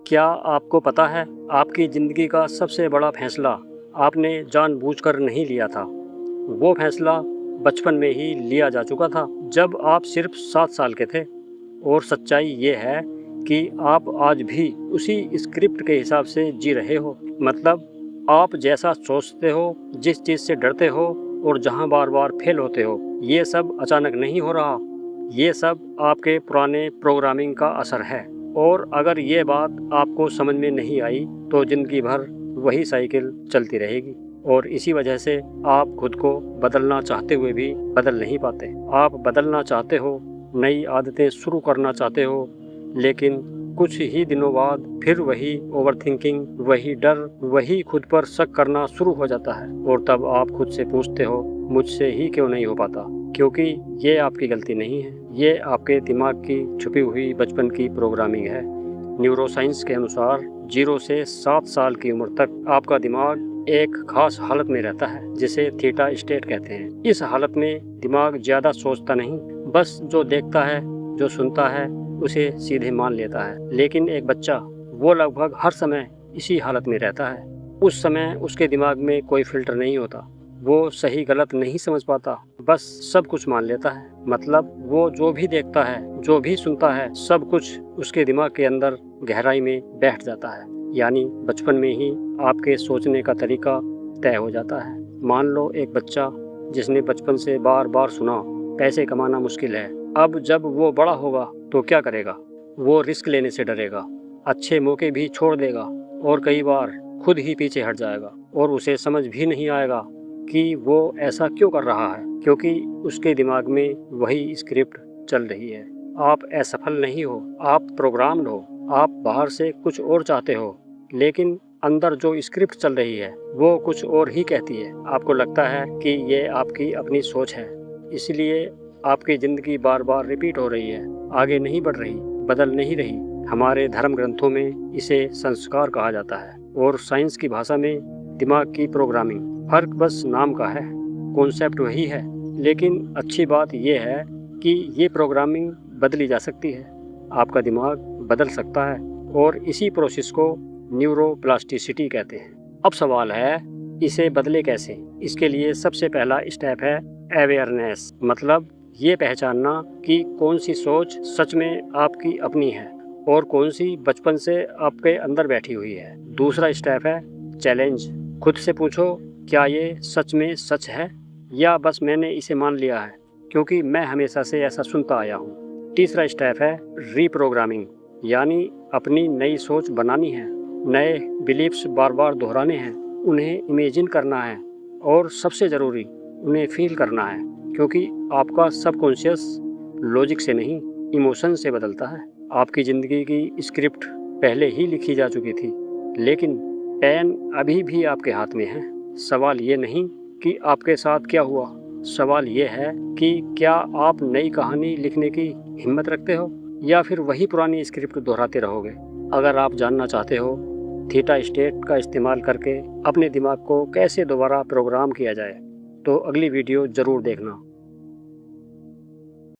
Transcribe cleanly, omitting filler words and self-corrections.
क्या आपको पता है, आपकी ज़िंदगी का सबसे बड़ा फैसला आपने जानबूझकर नहीं लिया था। वो फैसला बचपन में ही लिया जा चुका था, जब आप सिर्फ 7 साल के थे। और सच्चाई ये है कि आप आज भी उसी स्क्रिप्ट के हिसाब से जी रहे हो। मतलब आप जैसा सोचते हो, जिस चीज़ से डरते हो और जहाँ बार-बार फेल होते हो, ये सब अचानक नहीं हो रहा। ये सब आपके पुराने प्रोग्रामिंग का असर है। और अगर ये बात आपको समझ में नहीं आई तो ज़िंदगी भर वही साइकिल चलती रहेगी। और इसी वजह से आप खुद को बदलना चाहते हुए भी बदल नहीं पाते। आप बदलना चाहते हो, नई आदतें शुरू करना चाहते हो, लेकिन कुछ ही दिनों बाद फिर वही ओवरथिंकिंग, वही डर, वही खुद पर शक करना शुरू हो जाता है। और तब आप खुद से पूछते हो, मुझसे ही क्यों नहीं हो पाता? क्योंकि ये आपकी गलती नहीं है, ये आपके दिमाग की छुपी हुई बचपन की प्रोग्रामिंग है। न्यूरोसाइंस के अनुसार 0 से 7 साल की उम्र तक आपका दिमाग एक खास हालत में रहता है, जिसे थीटा स्टेट कहते हैं। इस हालत में दिमाग ज़्यादा सोचता नहीं, बस जो देखता है, जो सुनता है, उसे सीधे मान लेता है। लेकिन एक बच्चा, वो लगभग हर समय इसी हालत में रहता है। उस समय उसके दिमाग में कोई फिल्टर नहीं होता, वो सही गलत नहीं समझ पाता, बस सब कुछ मान लेता है। मतलब वो जो भी देखता है, जो भी सुनता है, सब कुछ उसके दिमाग के अंदर गहराई में बैठ जाता है। यानी बचपन में ही आपके सोचने का तरीका तय हो जाता है। मान लो एक बच्चा जिसने बचपन से बार बार सुना पैसे कमाना मुश्किल है, अब जब वो बड़ा होगा तो क्या करेगा? वो रिस्क लेने से डरेगा, अच्छे मौके भी छोड़ देगा और कई बार खुद ही पीछे हट जाएगा। और उसे समझ भी नहीं आएगा कि वो ऐसा क्यों कर रहा है, क्योंकि उसके दिमाग में वही स्क्रिप्ट चल रही है। आप असफल नहीं हो, आप प्रोग्राम्ड हो। आप बाहर से कुछ और चाहते हो, लेकिन अंदर जो स्क्रिप्ट चल रही है वो कुछ और ही कहती है। आपको लगता है कि ये आपकी अपनी सोच है, इसलिए आपकी ज़िंदगी बार बार रिपीट हो रही है, आगे नहीं बढ़ रही, बदल नहीं रही। हमारे धर्म ग्रंथों में इसे संस्कार कहा जाता है और साइंस की भाषा में दिमाग की प्रोग्रामिंग। फर्क बस नाम का है, कॉन्सेप्ट वही है। लेकिन अच्छी बात यह है कि ये प्रोग्रामिंग बदली जा सकती है, आपका दिमाग बदल सकता है। और इसी प्रोसेस को न्यूरोप्लास्टिसिटी कहते हैं। अब सवाल है, इसे बदले कैसे? इसके लिए सबसे पहला स्टेप है अवेयरनेस। मतलब ये पहचानना कि कौन सी सोच सच में आपकी अपनी है और कौन सी बचपन से आपके अंदर बैठी हुई है। दूसरा स्टेप है चैलेंज। खुद से पूछो, क्या ये सच में सच है या बस मैंने इसे मान लिया है क्योंकि मैं हमेशा से ऐसा सुनता आया हूँ। तीसरा स्टेप है रीप्रोग्रामिंग, यानी अपनी नई सोच बनानी है, नए बिलीफ्स बार बार दोहराने हैं, उन्हें इमेजिन करना है और सबसे ज़रूरी उन्हें फील करना है। क्योंकि आपका सबकॉन्शियस लॉजिक से नहीं, इमोशन से बदलता है। आपकी ज़िंदगी की स्क्रिप्ट पहले ही लिखी जा चुकी थी, लेकिन पेन अभी भी आपके हाथ में है। सवाल ये नहीं कि आपके साथ क्या हुआ, सवाल ये है कि क्या आप नई कहानी लिखने की हिम्मत रखते हो या फिर वही पुरानी स्क्रिप्ट दोहराते रहोगे। अगर आप जानना चाहते हो थीटा स्टेट का इस्तेमाल करके अपने दिमाग को कैसे दोबारा प्रोग्राम किया जाए, तो अगली वीडियो ज़रूर देखना।